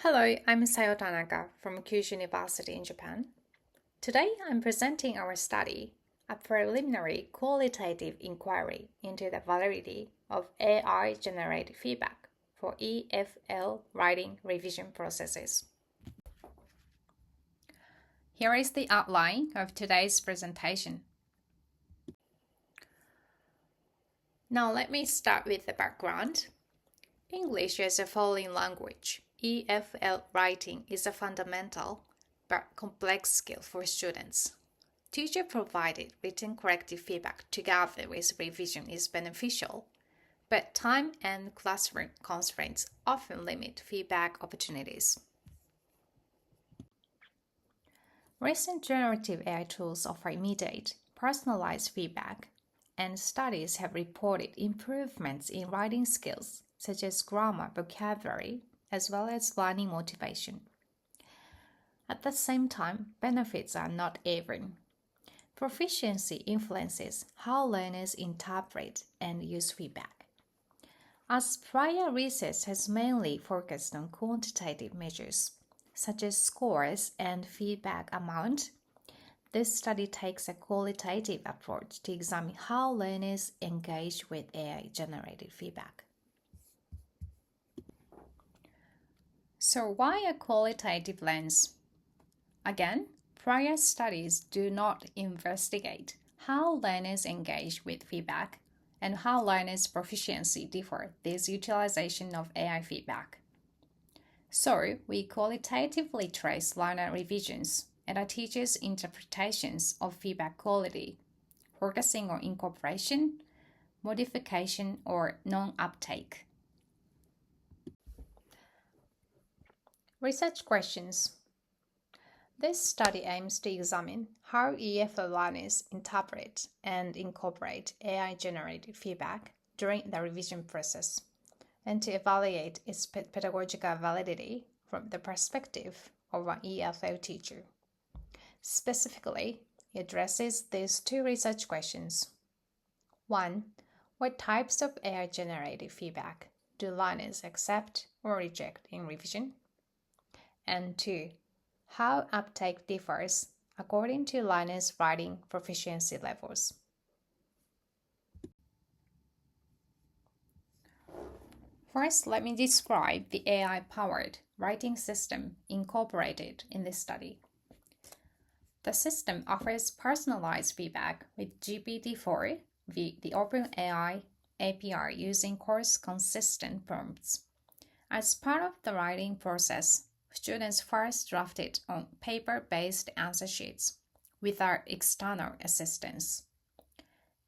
Hello, I'm Sayo Tanaka from Kyushu University in Japan. Today I'm presenting our study, a preliminary qualitative inquiry into the validity of AI-generated feedback for EFL writing revision processes. Here is the outline of today's presentation. Now let me start with the background. English as a foreign language, EFL writing is a fundamental but complex skill for students. Teacher-provided written corrective feedback together with revision is beneficial, but time and classroom constraints often limit feedback opportunities. Recent generative AI tools offer immediate, personalized feedback, and studies have reported improvements in writing skills such as grammar, vocabulary, as well as learning motivation. At the same time, benefits are not even. Proficiency influences how learners interpret and use feedback. As prior research has mainly focused on quantitative measures, such as scores and feedback amount, this study takes a qualitative approach to examine how learners engage with AI-generated feedback. So why a qualitative lens? Again, prior studies do not investigate how learners engage with feedback and how learners' proficiency differ with utilization of AI feedback. So, we qualitatively trace learner revisions and a teacher's interpretations of feedback quality, focusing on incorporation, modification, or non-uptake. Research questions. This study aims to examine how EFL learners interpret and incorporate AI-generated feedback during the revision process, and to evaluate its pedagogical validity from the perspective of an EFL teacher. Specifically, it addresses these two research questions. 1. What types of AI-generated feedback do learners accept or reject in revision? And 2. How uptake differs according to learners' writing proficiency levels. First, let me describe the AI-powered writing system incorporated in this study. The system offers personalized feedback with GPT-4 via the OpenAI API using course-consistent prompts. As part of the writing process, students first drafted on paper-based answer sheets without external assistance.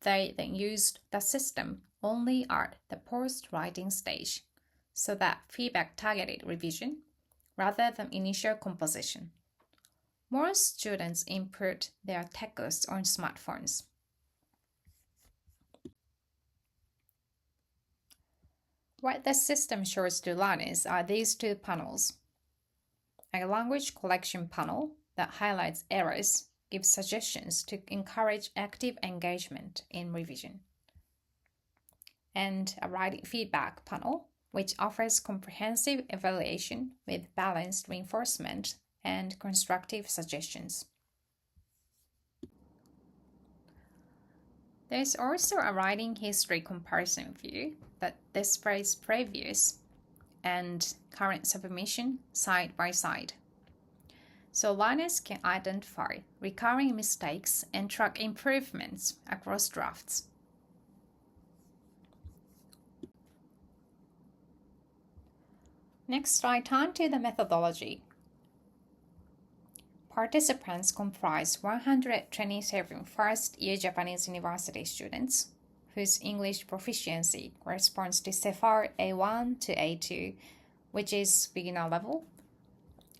They then used the system only at the post-writing stage, so that feedback targeted revision rather than initial composition. Most students input their text on smartphones. What the system shows to learners are these two panels. A language collection panel that highlights errors gives suggestions to encourage active engagement in revision. And a writing feedback panel, which offers comprehensive evaluation with balanced reinforcement and constructive suggestions. There is also a writing history comparison view that displays previous and current submission side by side. So learners can identify recurring mistakes and track improvements across drafts. Next, I turn to the methodology. Participants comprise 127 first-year Japanese university students whose English proficiency corresponds to CEFAR A1 to A2, which is beginner level.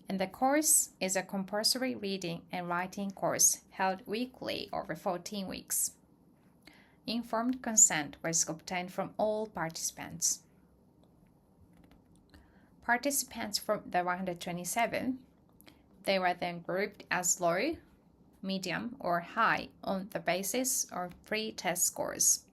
And the course is a compulsory reading and writing course held weekly over 14 weeks. Informed consent was obtained from all participants. Participants from the 127, they were then grouped as low, medium, or high on the basis of pre-test scores.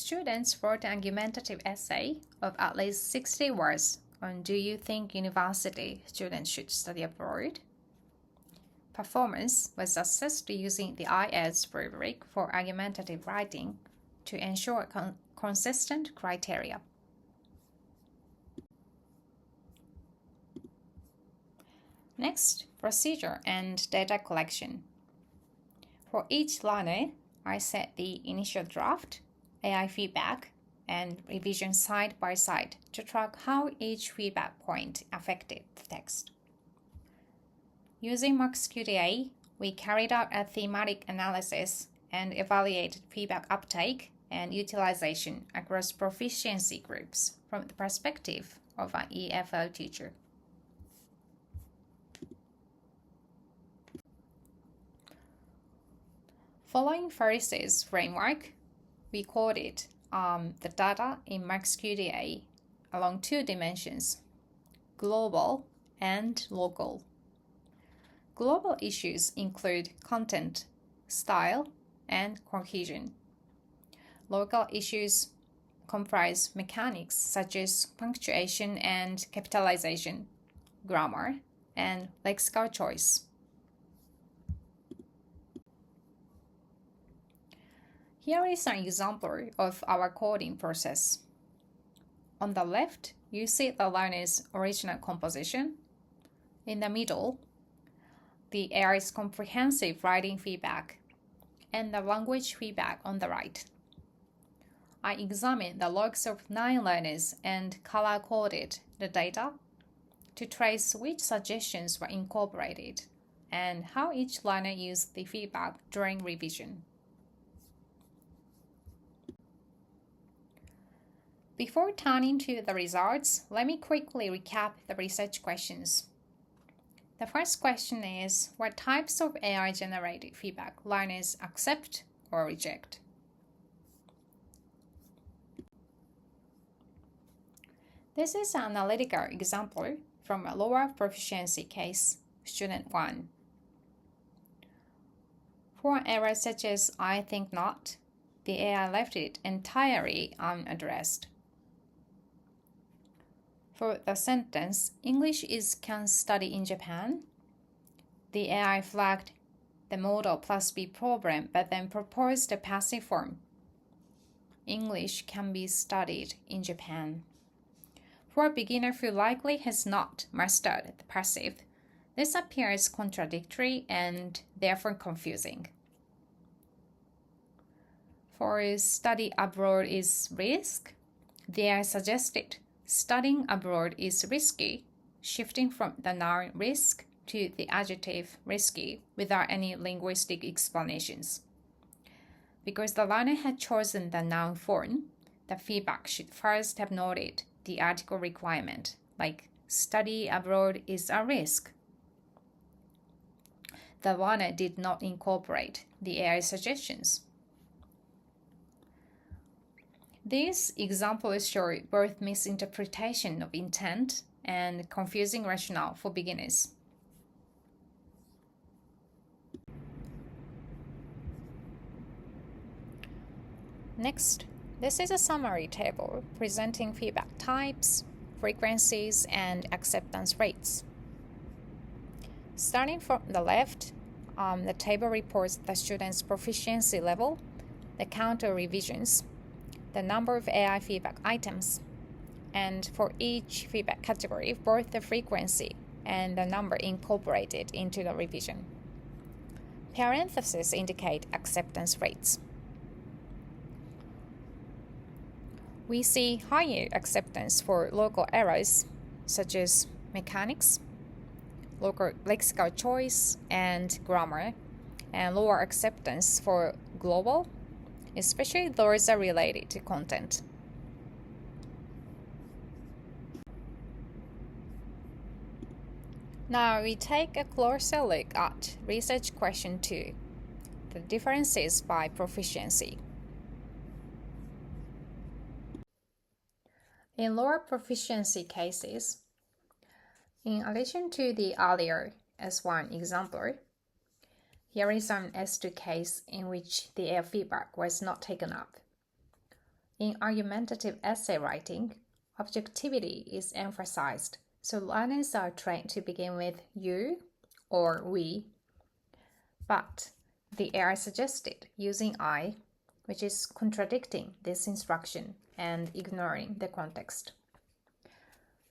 students wrote an argumentative essay of at least 60 words on do you think university students should study abroad? Performance was assessed using the IELTS rubric for argumentative writing to ensure consistent criteria. Next, procedure and data collection. For each learner, I set the initial draft, AI feedback, and revision side by side to track how each feedback point affected the text. Using MaxQDA, we carried out a thematic analysis and evaluated feedback uptake and utilization across proficiency groups from the perspective of an EFL teacher. Following Ferris's framework, we coded the data in MaxQDA along two dimensions, global and local. Global issues include content, style, and cohesion. Local issues comprise mechanics such as punctuation and capitalization, grammar, and lexical choice. Here is an example of our coding process. On the left, you see the learner's original composition. In the middle, the AI's comprehensive writing feedback, and the language feedback on the right. I examined the logs of 9 learners and color-coded the data to trace which suggestions were incorporated and how each learner used the feedback during revision. Before turning to the results, let me quickly recap the research questions. The first question is, what types of AI-generated feedback learners accept or reject? This is an analytical example from a lower proficiency case, student 1. For an error such as I think not, the AI left it entirely unaddressed. For the sentence, English is can study in Japan, the AI flagged the modal plus B problem but then proposed a passive form. English can be studied in Japan. For a beginner who likely has not mastered the passive, this appears contradictory and therefore confusing. For study abroad is risk, the AI suggested studying abroad is risky, shifting from the noun risk to the adjective risky without any linguistic explanations. Because the learner had chosen the noun form, the feedback should first have noted the article requirement, like study abroad is a risk. The learner did not incorporate the AI suggestions. These examples show both misinterpretation of intent and confusing rationale for beginners. Next, this is a summary table presenting feedback types, frequencies, and acceptance rates. Starting from the left, the table reports the student's proficiency level, the count of revisions, the number of AI feedback items, and for each feedback category, both the frequency and the number incorporated into the revision. Parentheses indicate acceptance rates. We see higher acceptance for local errors, such as mechanics, local lexical choice, and grammar, and lower acceptance for global, especially those that are related to content. Now we take a closer look at research question 2, the differences by proficiency. In lower proficiency cases, in addition to the earlier S1 example, here is an S2 case in which the AI feedback was not taken up. In argumentative essay writing, objectivity is emphasized, so learners are trained to begin with you or we, but the AI suggested using I, which is contradicting this instruction and ignoring the context.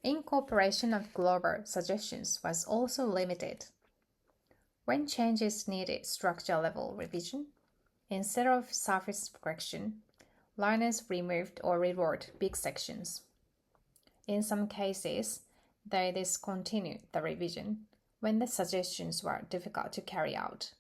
Incorporation of global suggestions was also limited. When changes needed structure-level revision, instead of surface correction, learners removed or rewrote big sections. In some cases, they discontinued the revision when the suggestions were difficult to carry out.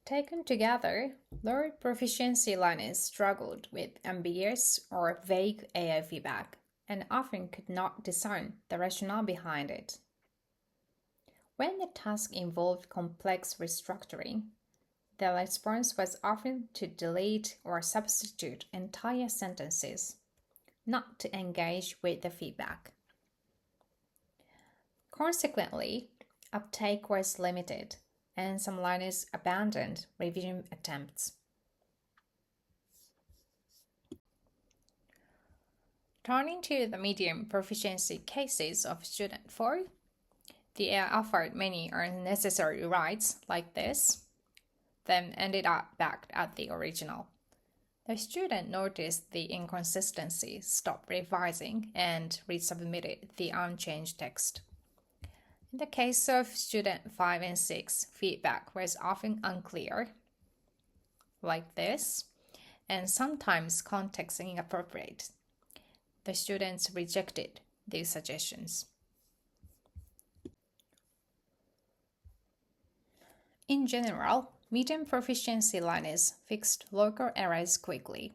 Taken together, lower proficiency learners struggled with ambiguous or vague AI feedback and often could not discern the rationale behind it. When the task involved complex restructuring, the response was often to delete or substitute entire sentences, not to engage with the feedback. Consequently, uptake was limited, and some learners abandoned revision attempts. Turning to the medium proficiency cases of student 4, the AI offered many unnecessary rewrites like this, then ended up back at the original. The student noticed the inconsistency, stopped revising, and resubmitted the unchanged text. In the case of student 5 and 6, feedback was often unclear, like this, and sometimes context inappropriate. The students rejected these suggestions. In general, medium proficiency learners fixed local errors quickly,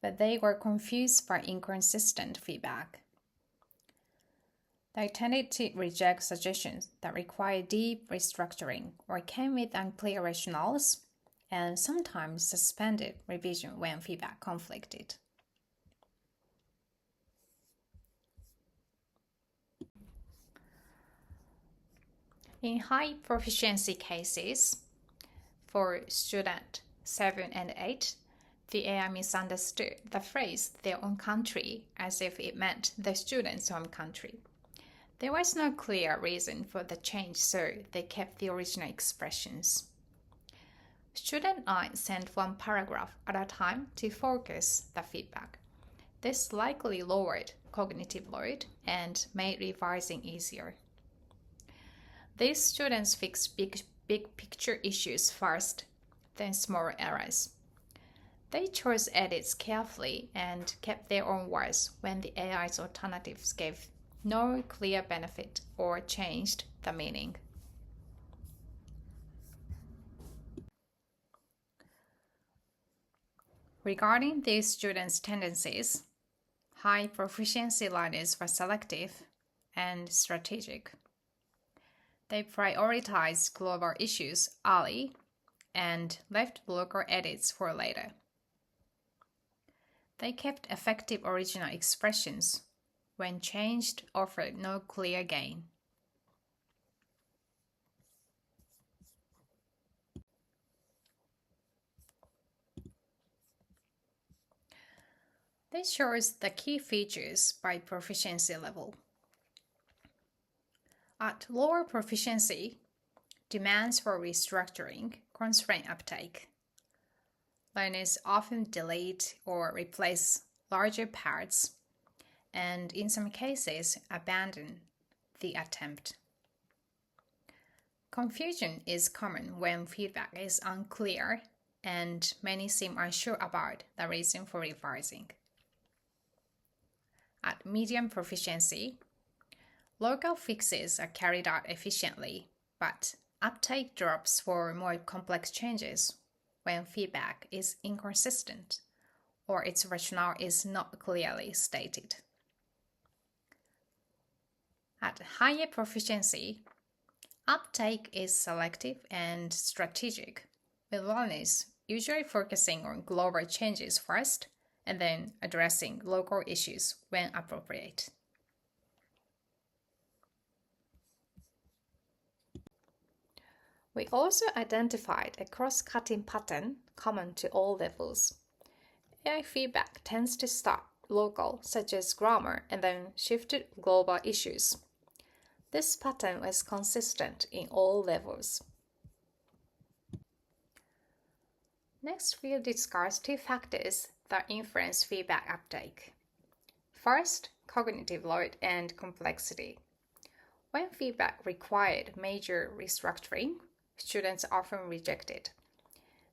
but they were confused by inconsistent feedback. They tended to reject suggestions that required deep restructuring or came with unclear rationales, and sometimes suspended revision when feedback conflicted. In high proficiency cases, for student 7 and 8, the AI misunderstood the phrase their own country as if it meant the student's home country. There was no clear reason for the change, so they kept the original expressions. Student 9 sent one paragraph at a time to focus the feedback. This likely lowered cognitive load and made revising easier. These students fixed big picture issues first, then smaller errors. They chose edits carefully and kept their own words when the AI's alternatives gave no clear benefit or changed the meaning. Regarding these students' tendencies, high proficiency learners were selective and strategic. They prioritized global issues early and left local edits for later. They kept effective original expressions when changed offered no clear gain. This shows the key features by proficiency level. At lower proficiency, demands for restructuring constrain uptake. Learners often delete or replace larger parts, and in some cases, abandon the attempt. Confusion is common when feedback is unclear, and many seem unsure about the reason for revising. At medium proficiency, local fixes are carried out efficiently, but uptake drops for more complex changes when feedback is inconsistent or its rationale is not clearly stated. At higher proficiency, uptake is selective and strategic, with learners usually focusing on global changes first and then addressing local issues when appropriate. We also identified a cross-cutting pattern common to all levels. AI feedback tends to start local, such as grammar, and then shift to global issues. This pattern was consistent in all levels. Next, we'll discuss two factors that influence feedback uptake. First, cognitive load and complexity. When feedback required major restructuring, students often rejected.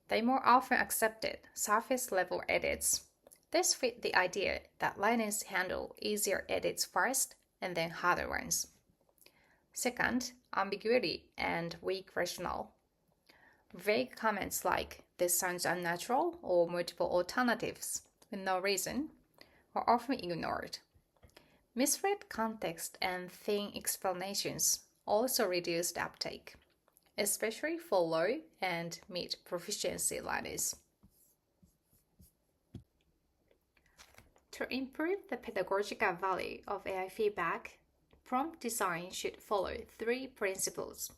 They more often accepted surface-level edits. This fit the idea that learners handle easier edits first and then harder ones. Second, ambiguity and weak rationale. Vague comments like, "This sounds unnatural," or multiple alternatives with no reason are often ignored. Misread context and thin explanations also reduced uptake, especially for low and mid proficiency learners. To improve the pedagogical value of AI feedback, prompt design should follow three principles.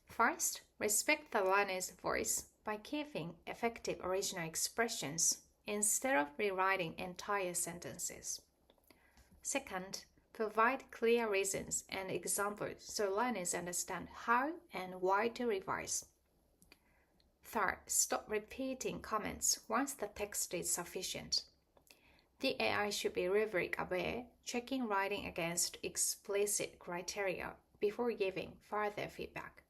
First, respect the learner's voice by giving effective original expressions instead of rewriting entire sentences. Second, provide clear reasons and examples so learners understand how and why to revise. Third, stop repeating comments once the text is sufficient. The AI should be rubric aware, checking writing against explicit criteria before giving further feedback.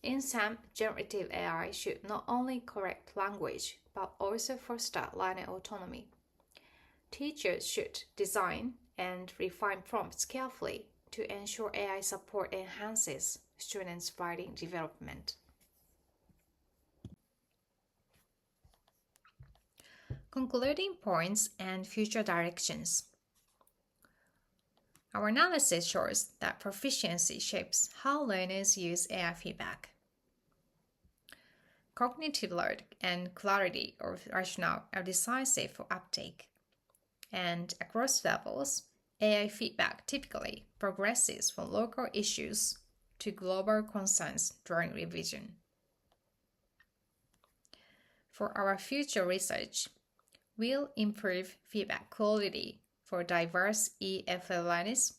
In sum, generative AI should not only correct language, but also foster learner autonomy. Teachers should design and refine prompts carefully to ensure AI support enhances students' writing development. Concluding points and future directions. Our analysis shows that proficiency shapes how learners use AI feedback. Cognitive load and clarity of rationale are decisive for uptake. And across levels, AI feedback typically progresses from local issues to global concerns during revision. For our future research, we'll improve feedback quality for diverse EFL learners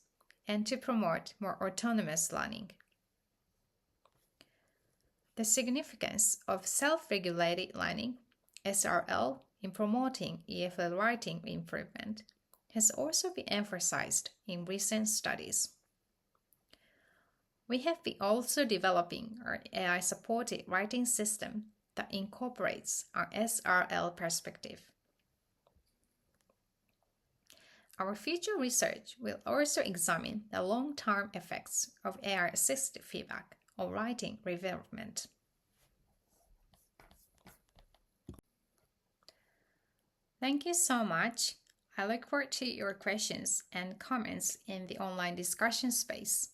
and to promote more autonomous learning. The significance of self-regulated learning, SRL, in promoting EFL writing improvement has also been emphasized in recent studies. We have been also developing our AI-supported writing system that incorporates our SRL perspective. Our future research will also examine the long-term effects of AI-assisted feedback on writing development. Thank you so much. I look forward to your questions and comments in the online discussion space.